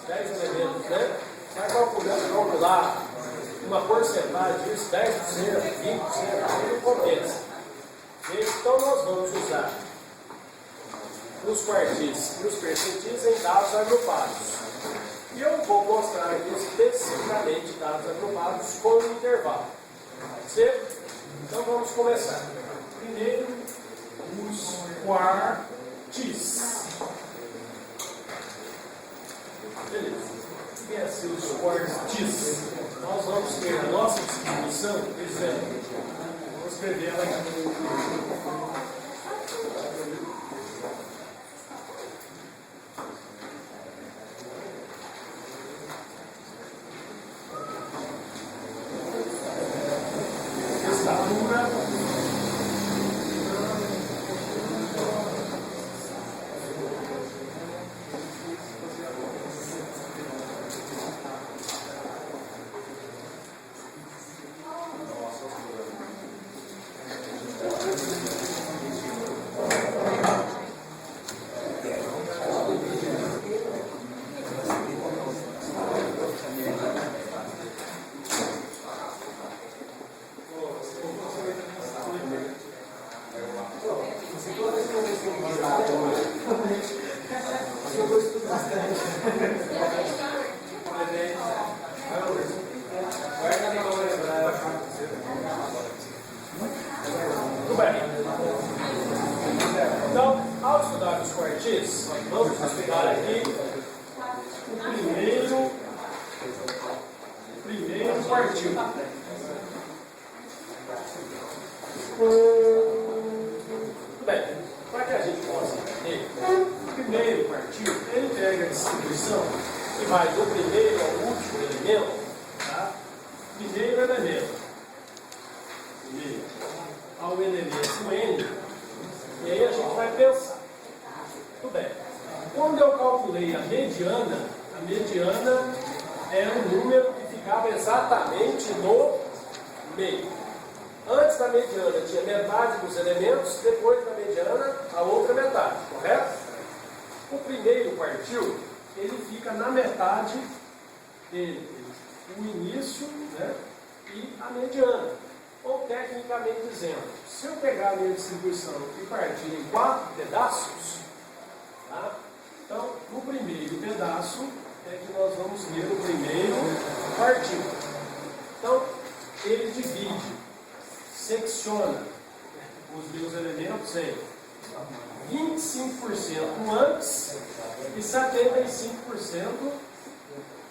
10 elementos, né? Vai calcular uma porcentagem disso, 10%, 20%, não compensa. Então nós vamos usar os quartis e os percentis em dados agrupados. E eu vou mostrar aqui especificamente dados agrupados com um intervalo. Certo? Então vamos começar. Primeiro, os quartis. Beleza. O que é assim, os quartis? Nós vamos ter a nossa distribuição, exemplo. Vou escrever ela aqui. Então, ao estudar os quartis, vamos estudar aqui o primeiro quartil. Bem, para que a gente possa entender, o primeiro quartil, ele pega a distribuição que vai do primeiro ao último elemento, tá? Primeiro elemento. Primeiro ao elemento N. E aí a gente vai pensar. Tudo bem. Quando eu calculei a mediana era um número que ficava exatamente no meio. Antes da mediana tinha metade dos elementos, depois da mediana a outra metade, correto? O primeiro quartil, ele fica na metade dele, o início, né, e a mediana. Ou tecnicamente dizendo, se eu pegar a minha distribuição e partir em 4 pedaços, tá? Então, no primeiro pedaço é que nós vamos ter o primeiro quartil. Então, ele divide, secciona os meus elementos em 25% antes e 75%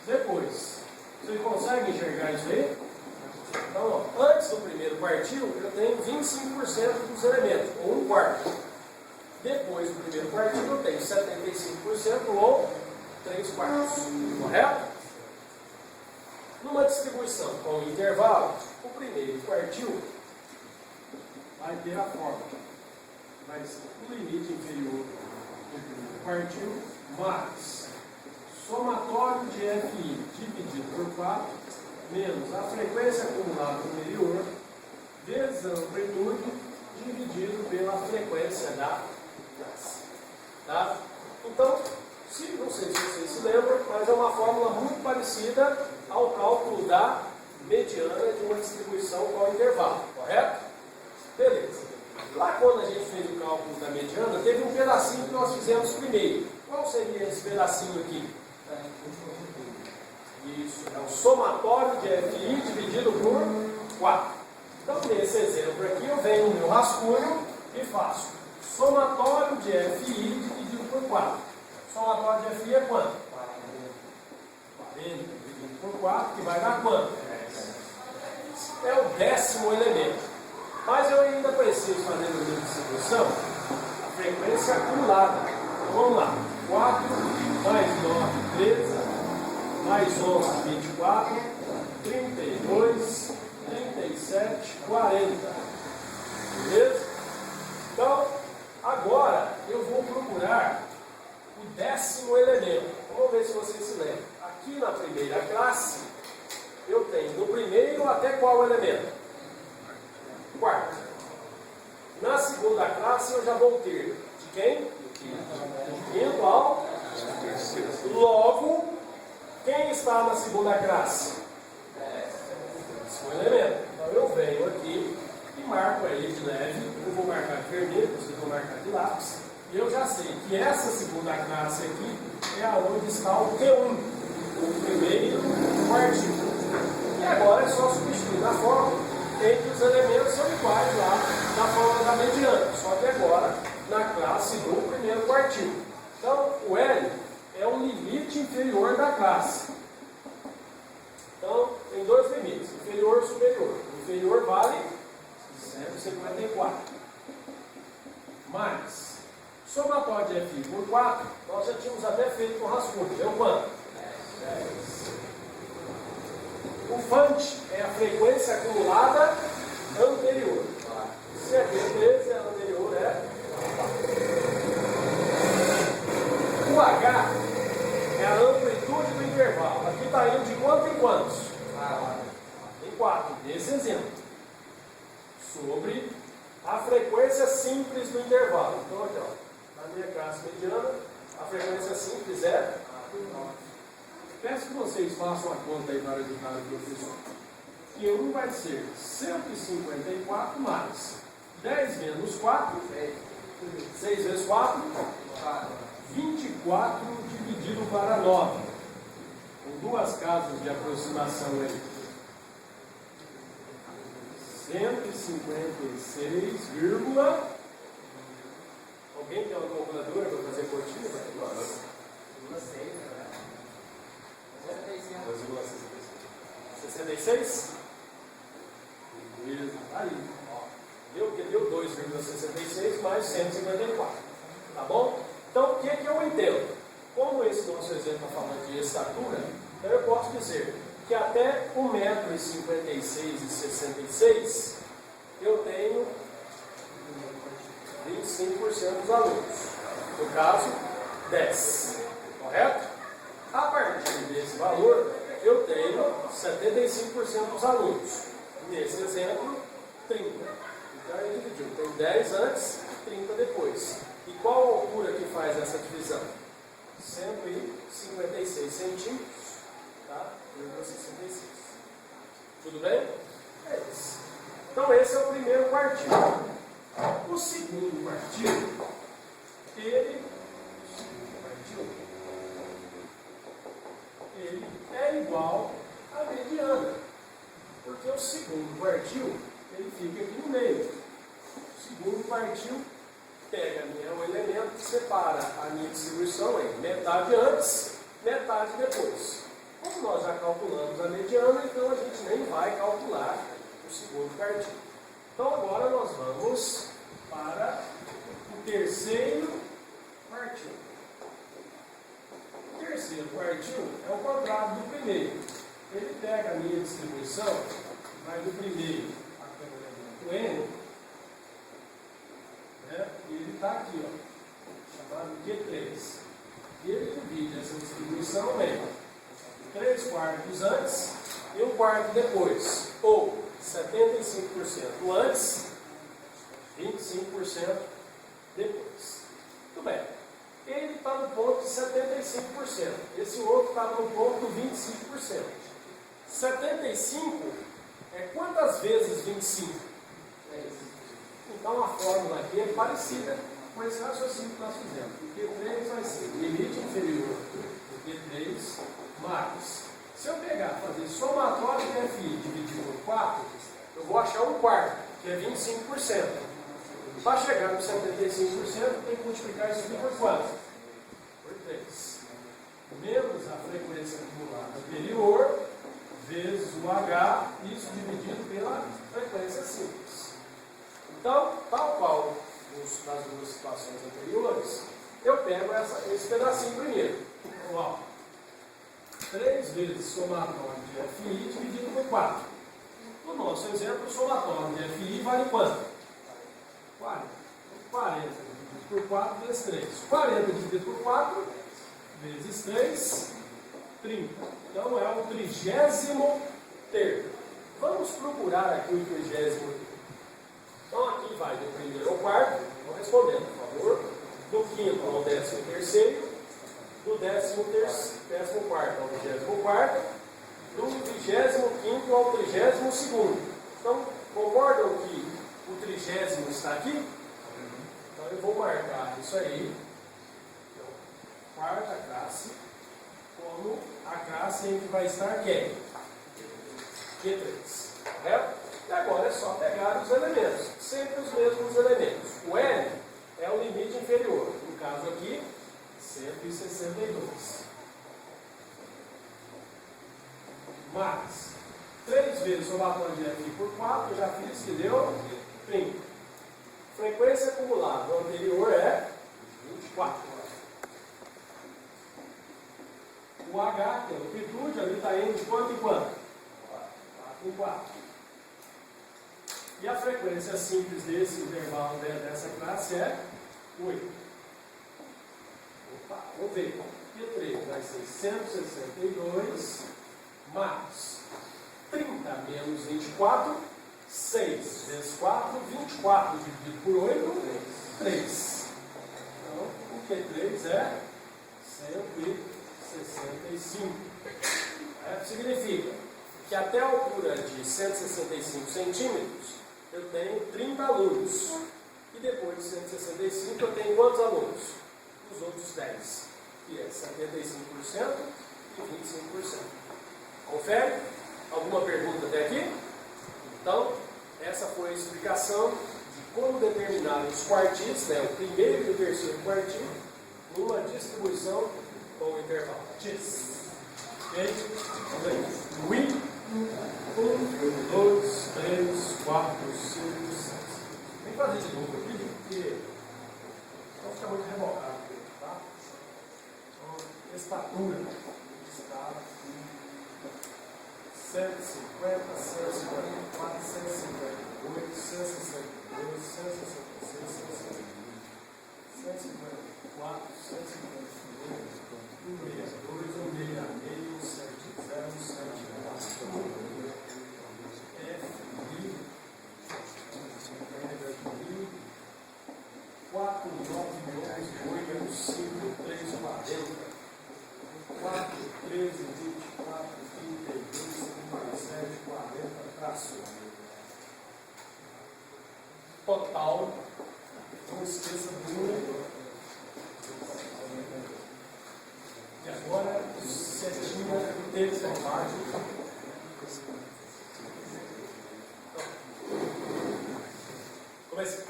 depois. Vocês conseguem enxergar isso aí? Então, ó, antes do primeiro quartil, eu tenho 25% dos elementos, ou 1/4. Depois do primeiro quartil, eu tenho 75% ou 3/4. Correto? Numa distribuição com intervalo, o primeiro quartil vai ter a forma. Vai ser o limite inferior do primeiro quartil mais somatório de FI dividido por 4 menos a frequência acumulada anterior vezes a amplitude dividido pela frequência da classe. Tá? Então, não sei se vocês se lembram, mas é uma fórmula muito parecida ao cálculo da mediana de uma distribuição com intervalo, correto? Beleza. Lá quando a gente fez o cálculo da mediana, teve um pedacinho que nós fizemos primeiro. Qual seria esse pedacinho aqui? Isso, é o somatório de FI dividido por 4. Então, nesse exemplo aqui, eu venho no meu rascunho e faço somatório de FI dividido por 4. Somatório de FI é quanto? 40 dividido por 4, que vai dar quanto? É o 10º elemento. Mas eu ainda preciso fazer a minha distribuição a frequência acumulada. Então, vamos lá. 4 mais 9, 13. Mais 11, 24, 32, 37, 40. Beleza? Então, agora eu vou procurar o 10º elemento. Vamos ver se vocês se lembram. Aqui na primeira classe, eu tenho do primeiro até qual elemento? Quarto. Na segunda classe, eu já vou ter de quem? De quinto ao. Logo, Quem está na segunda classe? Esse é o elemento. Então eu venho aqui e marco ele de leve. Eu vou marcar de vermelho, vocês vão marcar de lápis. E eu já sei que essa segunda classe aqui é onde está o P1, o primeiro quartil. E agora é só substituir na fórmula em que os elementos são iguais lá na fórmula da mediana, só que agora na classe do primeiro quartil. Então, o L é o limite inferior da classe. Então, tem dois limites, inferior e superior. O inferior vale 0,54. Mais, somatório de FI por 4, nós já tínhamos até feito com rascunho. Deu quanto? 10. O FANT é a frequência acumulada anterior. Se aqui é 13, a anterior é 4. O H é a amplitude do intervalo. Aqui está indo de quanto em quantos? Em 4, nesse exemplo. Sobre a frequência simples do intervalo. Então, aqui, ó, na minha classe mediana, a frequência simples é 9. Peço que vocês façam a conta aí para ajudar o professor. Q1 vai ser 154 mais 10 menos 4, 6 vezes 4, 24 dividido para 9. Com duas casas de aproximação aí. 156, alguém tem uma calculadora para fazer continha? 66? Beleza, aí. Deu 2,66 mais 154. Tá bom? Então, o que eu entendo? Como esse nosso exemplo está falando de estatura, então eu posso dizer que até 1,56m eu tenho 25% dos alunos. No caso, 10. Correto? A partir desse valor, eu tenho 75% dos alunos. Nesse exemplo, 30. Então, ele dividiu. Tem 10 antes e 30 depois. E qual a altura que faz essa divisão? 156 centímetros. Tá? 1,66. Tudo bem? É isso. Então, esse é o primeiro quartil. O segundo quartil, ele é igual à mediana, porque o segundo quartil ele fica aqui no meio. O segundo quartil pega o elemento que separa a minha distribuição em metade antes, metade depois. Como nós já calculamos a mediana, então a gente nem vai calcular o segundo quartil. Então agora nós vamos para o terceiro quartil. O terceiro quartil é o contrário do primeiro. Ele pega a minha distribuição, vai do primeiro até o N, né? E ele está aqui, ó, chamado Q3. E ele divide essa distribuição em 3 quartos antes e 1 quarto depois. Ou 75% antes, 25% depois. Muito bem. Ele está no ponto de 75%. Esse outro está no ponto de 25%. 75 é quantas vezes 25? Então a fórmula aqui é parecida com esse raciocínio que nós fizemos. O Q3 vai ser limite inferior do Q3 mais. Se eu pegar fazer somatório de FI dividido por 4, eu vou achar 1 quarto, que é 25%. Para chegar no 75%, tem que multiplicar isso aqui por quanto? Por 3. Menos a frequência acumulada anterior, vezes o H, isso dividido pela frequência simples. Então, tal qual nas duas situações anteriores, eu pego esse pedacinho primeiro. Então, ó, 3 vezes somatório de FI dividido por 4. No nosso exemplo, o somatório de FI vale quanto? 40. 40 dividido por 4 vezes 3. 40 dividido por 4 vezes 3, 30. Então é o 33º. Vamos procurar aqui o 33º. Então aqui vai do primeiro ao quarto. Vou respondendo, por favor. Do quinto ao 13º. do 14º ao 24º, do 25º ao 32º. Então, concordam que o 30º está aqui? Então eu vou marcar isso aí, então, quarta classe, como a classe em que vai estar quem? Q3. Correto? E agora é só pegar os elementos, sempre os mesmos elementos. O L é o limite inferior, no caso aqui, 162. Mais 3 vezes o somatório de F por 4, já fiz, que deu 30. Frequência acumulada, o anterior é 24. O H, que é a amplitude, ali está indo de quanto em quanto? 4 em 4. E a frequência simples desse intervalo dessa classe é 8. Opa, vamos ver. Q3 vai ser 162 mais 30 menos 24, 6 vezes 4, 24 dividido por 8, 3. Então, o Q3 é 165. Significa que até a altura de 165 centímetros, eu tenho 30 alunos. E depois de 165, eu tenho quantos alunos? Os outros 10, que é 75% e 25%. Confere? Alguma pergunta até aqui? Então, essa foi a explicação de como determinar os quartis, né, o primeiro e o terceiro quartil, numa distribuição com intervalo. Tis. Ok? Vamos ver. 1, 2, 3, 4, 5, 6. Vem fazer de novo aqui, porque não fica muito rebocado. Tá? Então, estatura. Está 150, 154, 158, 162, 166, 154, 158, 162, 166, 170, 174, FI, 4, 9, 11, 8, 5, 3, 40, 4, 13, 24, 32, 57, 40, traço. Total, não esqueça do número. E agora, setinha deles é parte. Comece.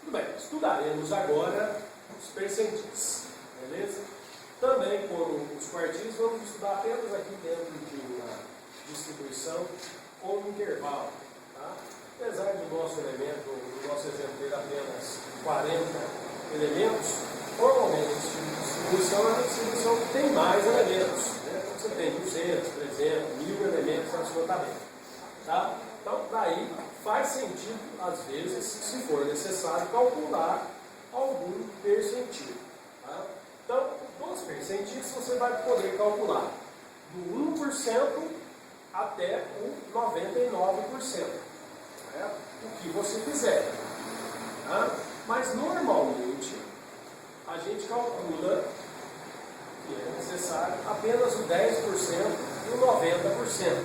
Tudo bem, estudaremos agora os percentis. Beleza? Também, como os quartis, vamos estudar apenas aqui dentro de uma distribuição com intervalo. Tá? Apesar do nosso elemento, do nosso exemplo ter apenas 40 elementos, normalmente esse tipo de distribuição é uma distribuição que tem mais elementos. Né? Você tem 200, 300, 1000 elementos na sua tabela. Tá? Então, daí faz sentido, às vezes, se for necessário, calcular algum percentil. Tá? Então, dos percentis você vai poder calcular do 1% até o 99%. Né? O que você quiser. Tá? Mas, normalmente, a gente calcula que é necessário apenas o 10% e o 90%.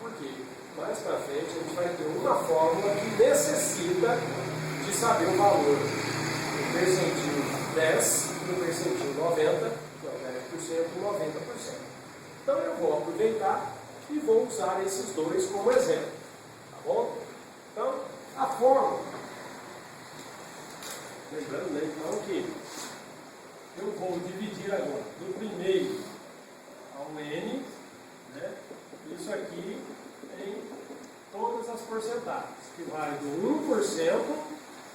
Por quê? Mais para frente, a gente vai ter uma fórmula que necessita de saber o valor do percentil 10 e do percentil 90, que é o 10% e o 90%. Então, eu vou aproveitar e vou usar esses dois como exemplo. Tá bom? Então, a fórmula. Lembrando, né, então, que eu vou dividir agora do primeiro ao N, né, isso aqui em todas as porcentagens, que vai do 1%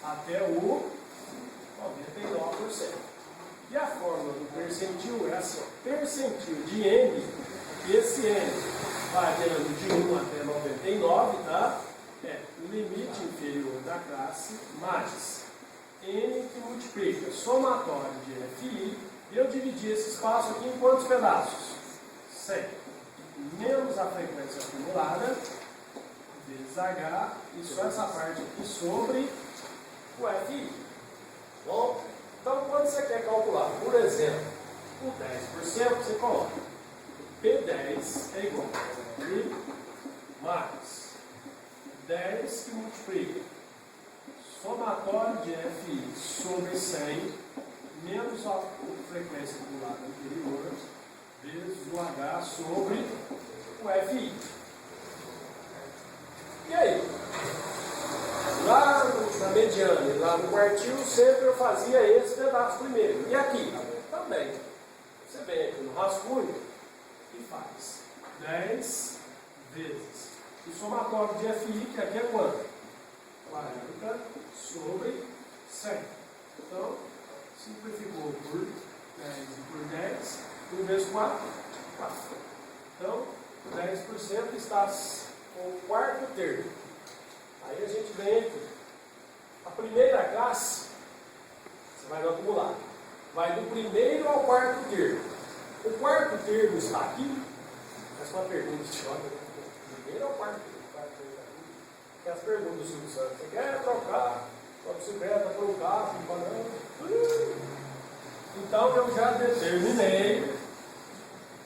até o 99%. E a fórmula do percentil é assim: percentil de N, esse N variando de 1 até 99, tá? É o limite inferior da classe mais N que multiplica somatório de FI, e eu dividi esse espaço aqui em quantos pedaços? 100. Menos a frequência acumulada, vezes H, e só essa parte aqui sobre o FI. Bom, então quando você quer calcular, por exemplo, O 10% você coloca. P10 é igual a P mais 10 que multiplica somatório de FI sobre 100 menos a frequência do lado anterior vezes o H sobre o FI. E aí? Lá na mediana e lá no quartil, sempre eu fazia esse pedaço primeiro. E aqui? Também. Você vem aqui no rascunho e faz 10 vezes o somatório de FI, que aqui é quanto? 40 sobre 100. Então, simplificou por 10 e por 10. 1 vezes 4, 4. Então, 10% está com o quarto termo. Aí a gente vem aqui. A primeira classe, você vai no acumulado. Vai do primeiro ao quarto termo. O quarto termo está aqui. Essa é uma pergunta de choque. Do primeiro ao quarto termo. Que as perguntas do Silvio Santos. Você quer trocar sua bicicleta por um carro? Então eu já determinei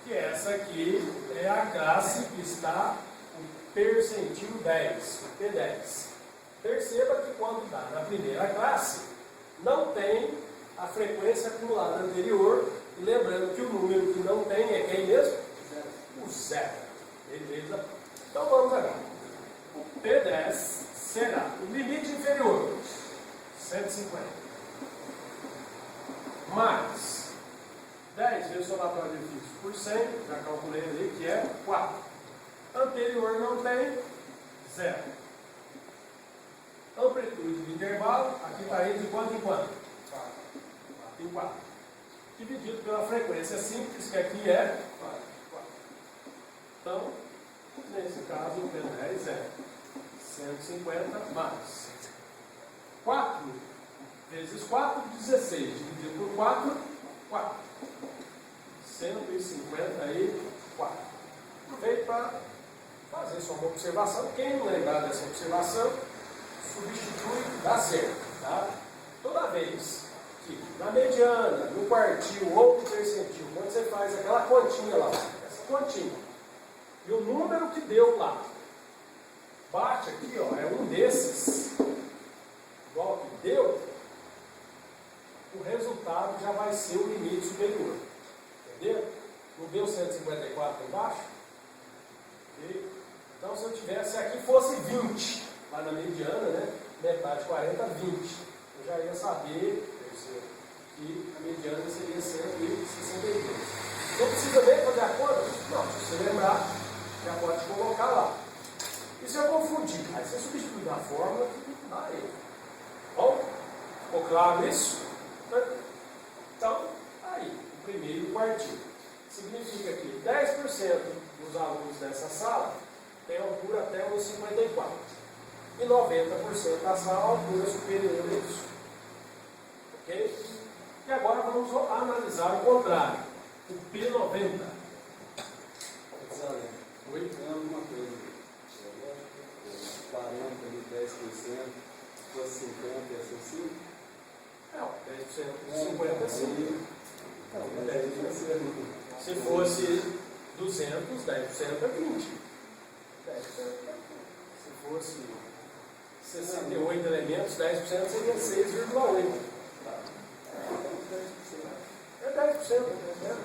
que essa aqui é a classe que está o percentil 10, o P10. Perceba que quando está na primeira classe, não tem a frequência acumulada anterior, e lembrando que o número que não tem é quem mesmo? O zero. Beleza? Então vamos agora. O P10 será o limite inferior, 150, mais 10 vezes o somatório de fixo por 100, já calculei ali que é 4. Anterior não tem, 0. Amplitude do intervalo, aqui está indo de quanto em quanto? 4 em 4. Dividido pela frequência simples, que aqui é 4. Então, nesse caso, o P10 é 150 mais 4 vezes 4, 16. Dividido por 4, 4. 154. Aproveito para fazer só uma observação. Quem não lembrar dessa observação, substitui, dá certo. Tá? Toda vez que na mediana, no quartil ou no percentil, quando você faz aquela continha lá, essa continha, e o número que deu lá, bate aqui, ó, é um desses, igual que deu, o resultado já vai ser o limite superior. Entendeu? Não deu 154 embaixo? Okay? Então, se eu tivesse aqui fosse 20, lá na mediana, né? Metade 40, 20. Eu já ia saber, que a mediana seria 162. Não precisa nem fazer a conta? Não, se você lembrar, já pode colocar lá. E se eu confundir? Aí você substitui na fórmula que dá aí. Bom? Ficou claro isso? Então, aí, o primeiro quartil. Significa que 10% dos alunos dessa sala tem altura até 1,54. E 90% da sala altura superior a isso. Ok? E agora vamos analisar o contrário. O P90. Oi? Tem alguma coisa. 40 de 10%, se fosse 50, ia ser 5? Não, 10% de 50 é 5. Não, 10 vai ser. Se fosse 200, 10% é 20. 10% é 20. Se fosse 68 elementos, 10% seria 6,8. É 10%.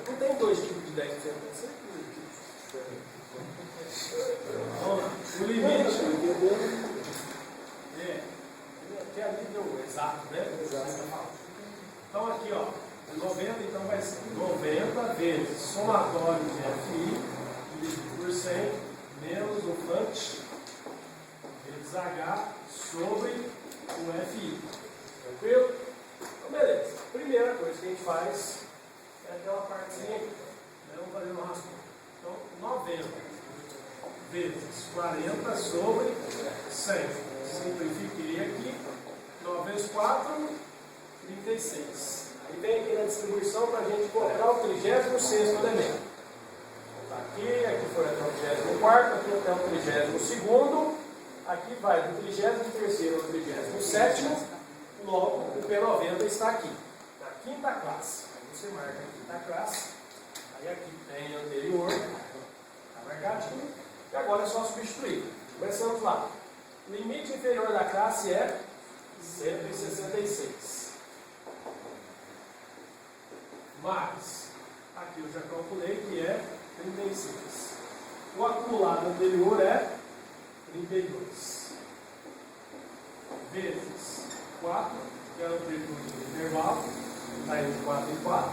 Não tem dois tipos de 10%. É sempre o limite que é nível exato, né? Então aqui, ó, 90, então vai ser 90 vezes somatório de FI dividido por 100 menos o FUNT vezes H sobre o FI. Tranquilo? Então, beleza. Primeira coisa que a gente faz é aquela partezinha aqui. Vamos fazer no rascunho. Então, 90 vezes 40 sobre 100. Simplifiquei aqui. 9 vezes 4, 36. Aí vem aqui na distribuição para a gente colocar o 36º elemento. Aqui foi até o 34º, aqui até o 32º. Aqui vai do 33º ao 37º. Logo, o P90 está aqui, na quinta classe. Você marca aqui da classe, aí aqui tem anterior, está marcadinho, e agora é só substituir. Começamos lá. O limite inferior da classe é 166. Mais, aqui eu já calculei que é 36. O acumulado anterior é 32. Vezes 4, que é a amplitude do intervalo, está indo de 4 em 4,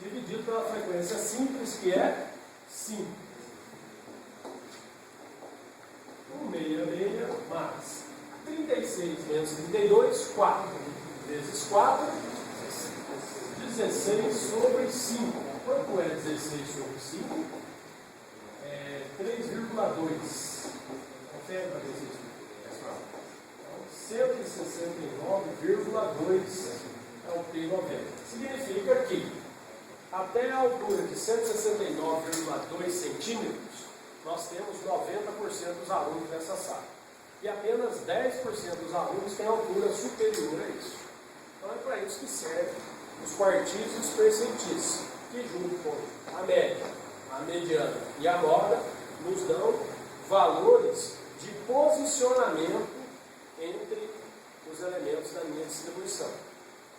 dividido pela frequência simples, que é 5. 166 mais 36 menos 32, 4. Vezes 4, 16 sobre 5. Quanto é 16 sobre 5? É 3,2. Confere para ver se isso é 169,2 é o P90. Significa que até a altura de 169,2 centímetros, nós temos 90% dos alunos nessa sala. E apenas 10% dos alunos têm altura superior a isso. Então é para isso que servem os quartis e os percentis, que junto com a média, a mediana e a moda, nos dão valores de posicionamento entre os elementos da minha distribuição.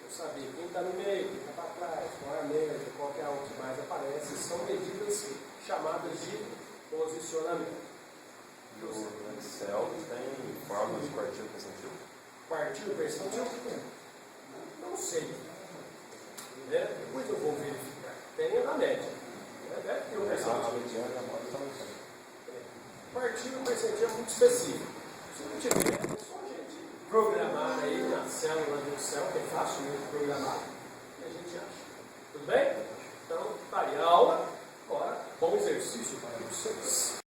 Eu saber quem está no meio, quem está para trás, qual é a média, qual é a que mais aparece, são medidas chamadas de posicionamento. No Excel tem fórmula de quartil percentil? Quartil percentil? Não sei. Né? Depois eu vou verificar. Tem na média. Deve ter um percentil. Quartil percentil é muito específico. Se não tiver, é só a gente programar aí na célula do Excel, que é fácil muito programar, e a gente acha. Tudo bem? Então, tá aí a aula. Agora, bom exercício para vocês.